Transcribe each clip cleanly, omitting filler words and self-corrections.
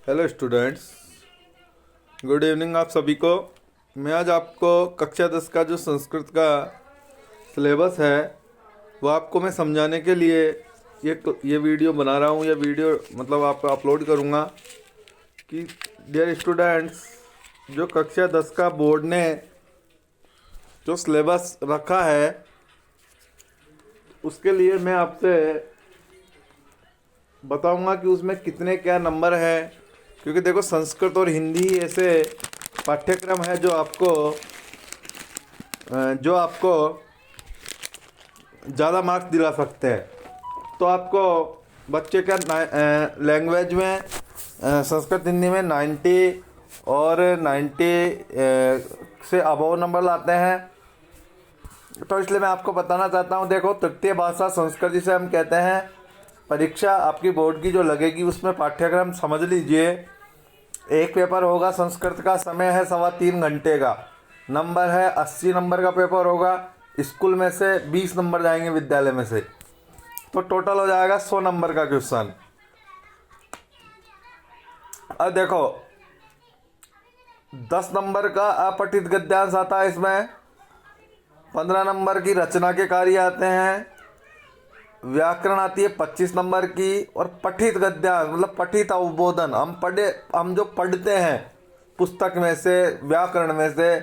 Hello students, good evening आप सभी को। मैं आज आपको कक्षा 10 का जो संस्कृत का सिलेबस है वो आपको मैं समझाने के लिए ये वीडियो बना रहा हूँ। ये वीडियो मतलब आप अपलोड करूँगा कि डियर स्टूडेंट्स, जो कक्षा 10 का बोर्ड ने जो सिलेबस रखा है उसके लिए मैं आपसे बताऊंगा कि उसमें कितने क्या नंबर है। क्योंकि देखो, संस्कृत और हिंदी ऐसे पाठ्यक्रम है जो आपको ज़्यादा मार्क्स दिला सकते हैं। तो आपको बच्चे का लैंग्वेज में संस्कृत हिंदी में 90 और 90 से अबव नंबर लाते हैं। तो इसलिए मैं आपको बताना चाहता हूँ, देखो, तृतीय भाषा संस्कृत जिसे हम कहते हैं, परीक्षा आपकी बोर्ड की जो लगेगी उसमें पाठ्यक्रम समझ लीजिए। एक पेपर होगा संस्कृत का, समय है 3.25 घंटे का, नंबर है 80 नंबर का पेपर होगा। स्कूल में से 20 नंबर जाएंगे विद्यालय में से, तो टोटल हो जाएगा 100 नंबर का क्वेश्चन। अब देखो, 10 नंबर का अपठित गद्यांश आता है इसमें, 15 नंबर की रचना के कार्य आते हैं, व्याकरण आती है 25 नंबर की, और पठित गद्यांश मतलब पठित अवबोधन, हम जो पढ़ते हैं पुस्तक में से, व्याकरण में से,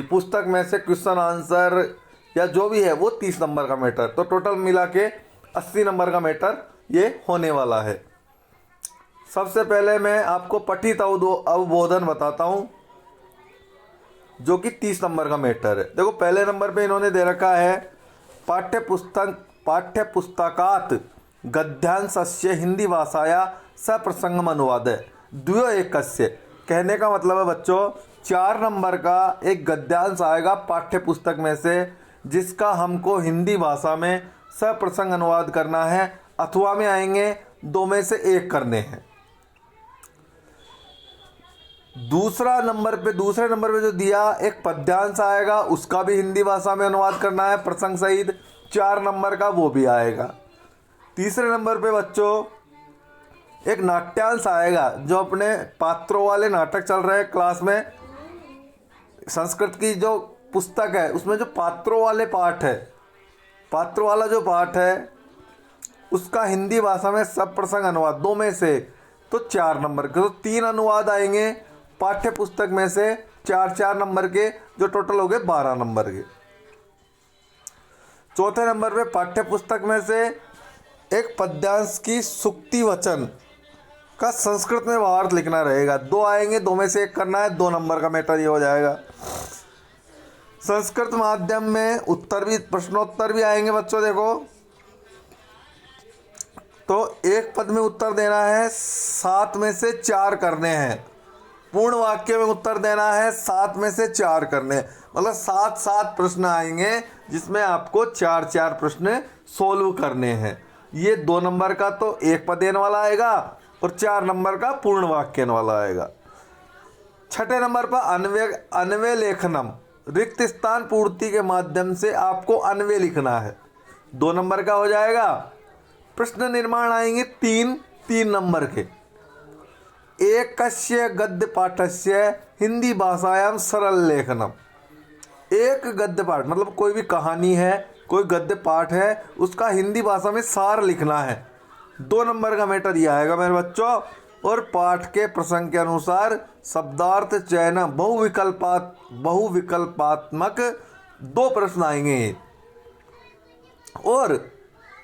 पुस्तक में से क्वेश्चन आंसर या जो भी है वो 30 नंबर का मैटर। तो टोटल मिला के 80 नंबर का मैटर ये होने वाला है। सबसे पहले मैं आपको पठित अवबोधन बताता हूँ जो कि 30 नंबर का मैटर है। देखो, पहले नंबर पे इन्होंने दे रखा है पाठ्यपुस्तकात् गद्यांशस्य हिंदी भाषाया सप्रसंगम अनुवाद द्वयोएकस्य। कहने का मतलब है बच्चों, 4 नंबर का एक गद्यांश आएगा पाठ्यपुस्तक में से जिसका हमको हिंदी भाषा में सप्रसंग अनुवाद करना है, अथवा में आएंगे 2 में से 1 करने हैं। दूसरे नंबर पे जो दिया एक पद्यांश आएगा, उसका भी हिंदी भाषा में अनुवाद करना है प्रसंग सहित, 4 नंबर का वो भी आएगा। तीसरे नंबर पे बच्चों एक नाट्यांश आएगा, जो अपने पात्रों वाले नाटक चल रहे हैं क्लास में, संस्कृत की जो पुस्तक है उसमें जो पात्रों वाले पाठ है, पात्रों वाला जो पाठ है उसका हिंदी भाषा में सब प्रसंग अनुवाद 2 में से, तो 4 नंबर के। तो 3 अनुवाद आएंगे पाठ्य पुस्तक में से 4-4 नंबर के, जो टोटल हो गए 12 नंबर के। चौथे नंबर पे पाठ्य पुस्तक में से एक पद्यांश की सुक्ति वचन का संस्कृत में भावार्थ लिखना रहेगा, 2 आएंगे, 2 में से 1 करना है, 2 नंबर का मैटर ये हो जाएगा। संस्कृत माध्यम में प्रश्नोत्तर भी आएंगे बच्चों। देखो, तो एक पद में उत्तर देना है, 7 में से 4 करने हैं। पूर्ण वाक्य में उत्तर देना है, 7 में से 4 करने, मतलब 7-7 प्रश्न आएंगे जिसमें आपको 4-4 प्रश्न सोल्व करने हैं। ये 2 नंबर का तो एक पदेन वाला आएगा और 4 नंबर का पूर्ण वाक्यन वाला आएगा। छठे नंबर पर अन्वय लेखनम, रिक्त स्थान पूर्ति के माध्यम से आपको अन्वय लिखना है, 2 नंबर का हो जाएगा। प्रश्न निर्माण आएंगे 3 नंबर के। एकस्य गद्य पाठस्य हिंदी भाषायाम सरल लेखनम, एक गद्य पाठ मतलब कोई भी कहानी है, कोई गद्य पाठ है, उसका हिंदी भाषा में सार लिखना है, 2 नंबर का मैटर ये आएगा मेरे बच्चों। और पाठ के प्रसंग के अनुसार शब्दार्थ चयन बहुविकल्पात्मक 2 प्रश्न आएंगे। और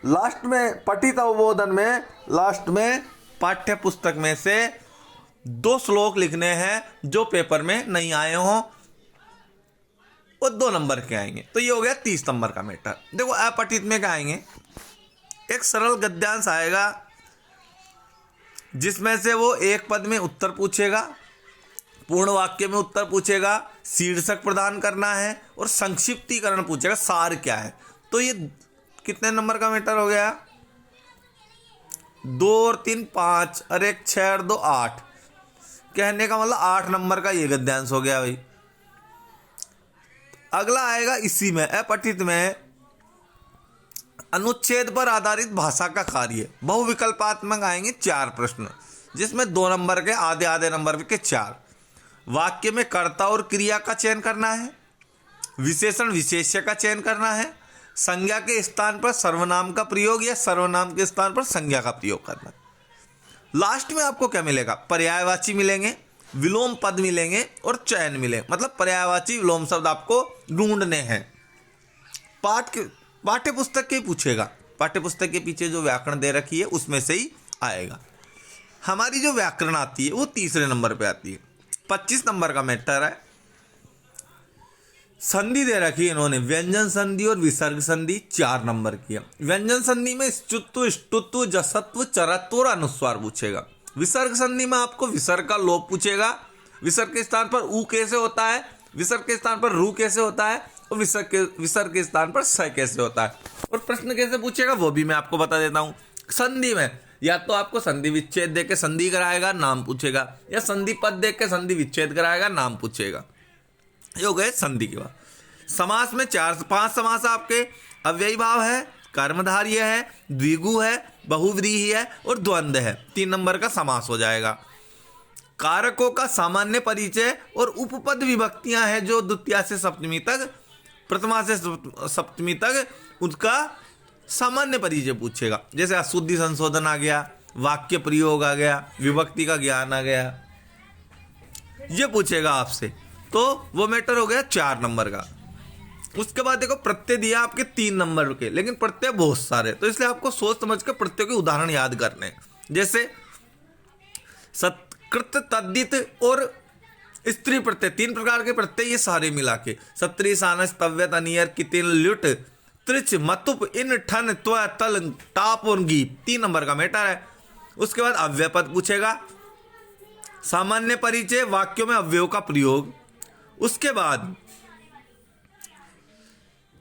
लास्ट में पठित अवबोधन में लास्ट में पाठ्य पुस्तक में से 2 श्लोक लिखने हैं जो पेपर में नहीं आए हों, वो 2 नंबर के आएंगे। तो ये हो गया 30 नंबर का मैटर। देखो, अपठित में क्या आएंगे, एक सरल गद्यांश आएगा जिसमें से वो एक पद में उत्तर पूछेगा, पूर्ण वाक्य में उत्तर पूछेगा, शीर्षक प्रदान करना है और संक्षिप्तीकरण पूछेगा, सार क्या है। तो ये कितने नंबर का मैटर हो गया, 2 और 3 5 और 1 6 और 2 8, कहने का मतलब 8 नंबर का ये गद्यांश हो गया भाई। अगला आएगा इसी में अपठित में अनुच्छेद पर आधारित भाषा का कार्य, बहुविकल्पात्मक आएंगे 4 प्रश्न। जिसमें 2 नंबर के आधे आधे नंबर के 4। वाक्य में कर्ता और क्रिया का चयन करना है, विशेषण विशेष्य का चयन करना है, संज्ञा के स्थान पर सर्वनाम का प्रयोग या सर्वनाम के स्थान पर संज्ञा का प्रयोग करना है। लास्ट में आपको क्या मिलेगा? पर्यायवाची मिलेंगे, विलोम पद मिलेंगे और चयन मिलेंगे। मतलब पर्यायवाची विलोम शब्द आपको ढूंढने हैं। पाठ्य पुस्तक के पूछेगा, पाठ्य पुस्तक के पीछे जो व्याकरण दे रखी है उसमें से ही आएगा। हमारी जो व्याकरण आती है वो तीसरे नंबर पे आती है। 25 नंबर का मैटर है। संधि दे रखी है इन्होंने, व्यंजन संधि और विसर्ग संधि 4 नंबर की है। व्यंजन संधि में स्तुत्व, ष्टुत्व, जसत्व, चरत्व और अनुस्वार पूछेगा। विसर्ग संधि में आपको विसर्ग का लोप पूछेगा, विसर्ग के स्थान पर ऊ कैसे होता है, विसर्ग के स्थान पर रू कैसे होता है और विसर्ग के स्थान पर स कैसे होता है और प्रश्न कैसे पूछेगा वो भी मैं आपको बता देता हूं। संधि में या तो आपको संधि विच्छेद देख के संधि कराएगा, नाम पूछेगा, या संधि पद देख के संधि विच्छेद कराएगा, नाम पूछेगा। ये हो गए संधि के बाद। समास में 4 से 5 समास आपके अव्ययी भाव है, कर्मधारय है, द्विगु है, बहुव्रीहि है और द्वंद्व है। 3 नंबर का समास हो जाएगा। कारकों का सामान्य परिचय और उपपद विभक्तियां हैं जो द्वितीया से सप्तमी तक, प्रथमा से सप्तमी तक, उसका सामान्य परिचय पूछेगा। जैसे अशुद्धि संशोधन आ गया, वाक्य प्रयोग आ गया, विभक्ति का ज्ञान आ गया, ये पूछेगा आपसे। तो वो मैटर हो गया 4 नंबर का। उसके बाद देखो प्रत्यय दिया आपके 3 नंबर के, लेकिन प्रत्यय बहुत सारे, तो इसलिए आपको सोच समझ के प्रत्यय के उदाहरण याद करने। जैसे सत्कृत, तद्दित और स्त्री प्रत्यय, 3 प्रकार के प्रत्यय ये सारे मिला के। सत्री, सानस, तव्यत, अनियर, कितिन, ल्युट, त्रिच, मतुप, इन, ठन, त्व, तल, टाप और गी 3 नंबर का मैटर है। उसके बाद अव्यय पद पूछेगा, सामान्य परिचय, वाक्यों में अव्ययों का प्रयोग। उसके बाद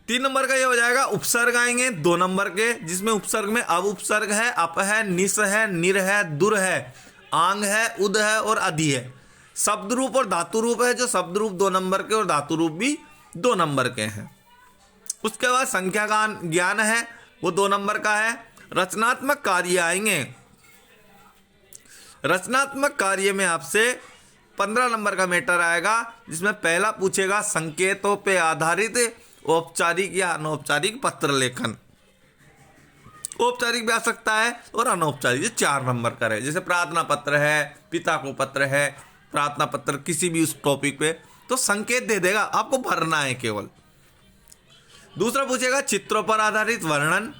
3 नंबर का ये हो जाएगा उपसर्ग आएंगे 2 नंबर के, जिसमें उपसर्ग में अब उपसर्ग है, अप है, निस है, निर है, दुर है, आंग है, उद है और अधि है। शब्द रूप और धातु रूप है, जो शब्द रूप 2 नंबर के और धातु रूप भी 2 नंबर के हैं। उसके बाद संख्या का ज्ञान है, वो 2 नंबर का है। रचनात्मक कार्य आएंगे। रचनात्मक कार्य में आपसे 15 नंबर का मैटर आएगा, जिसमें पहला पूछेगा संकेतों पे आधारित औपचारिक या अनौपचारिक पत्र लेखन। औपचारिक भी आ सकता है और अनौपचारिक, ये 4 नंबर का है। जैसे प्रार्थना पत्र है, पिता को पत्र है, प्रार्थना पत्र किसी भी उस टॉपिक पे, तो संकेत दे देगा, आपको भरना है केवल। दूसरा पूछेगा चित्रों पर आधारित वर्णन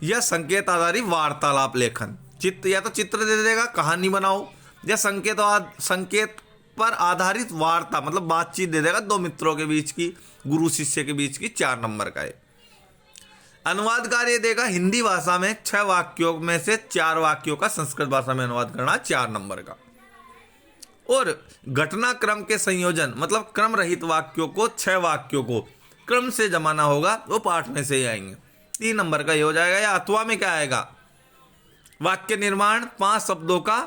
या संकेत आधारित वार्तालाप लेखन। चित्र या तो चित्र दे देगा, कहानी बनाओ, या संकेत पर आधारित वार्ता मतलब बातचीत दे देगा 2 मित्रों के बीच की, गुरु शिष्य के बीच की, 4 नंबर का है। अनुवाद कार्य देगा हिंदी भाषा में 6 वाक्यों में से 4 वाक्यों का संस्कृत भाषा में अनुवाद करना, 4 नंबर का। और घटनाक्रम के संयोजन मतलब क्रम रहित वाक्यों को, 6 वाक्यों को क्रम से जमाना होगा, वो पाठ में से ही आएंगे। 3 नंबर का ये हो जाएगा। या अथवा में क्या आएगा? वाक्य निर्माण 5 शब्दों का,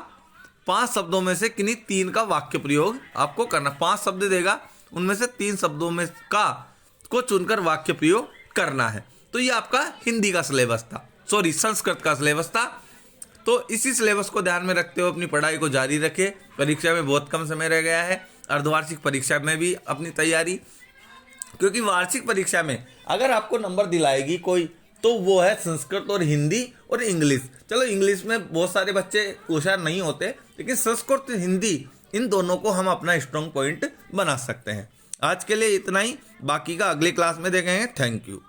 5 शब्दों में से किन्हीं 3 का वाक्य प्रयोग आपको करना। 5 शब्द देगा, उनमें से 3 शब्दों में का को चुनकर वाक्य प्रयोग करना है। तो ये आपका हिंदी का सिलेबस था, संस्कृत का सिलेबस था। तो इसी सिलेबस को ध्यान में रखते हुए अपनी पढ़ाई को जारी रखें। परीक्षा में बहुत कम समय रह गया है, अर्धवार्षिक परीक्षा में भी अपनी तैयारी, क्योंकि वार्षिक परीक्षा में अगर आपको नंबर दिलाएगी कोई, तो वो है संस्कृत और हिंदी और इंग्लिश। चलो इंग्लिश में बहुत सारे बच्चे होशियार नहीं होते, लेकिन संस्कृत और हिंदी इन दोनों को हम अपना स्ट्रॉन्ग पॉइंट बना सकते हैं। आज के लिए इतना ही, बाकी का अगली क्लास में देखेंगे। Thank you.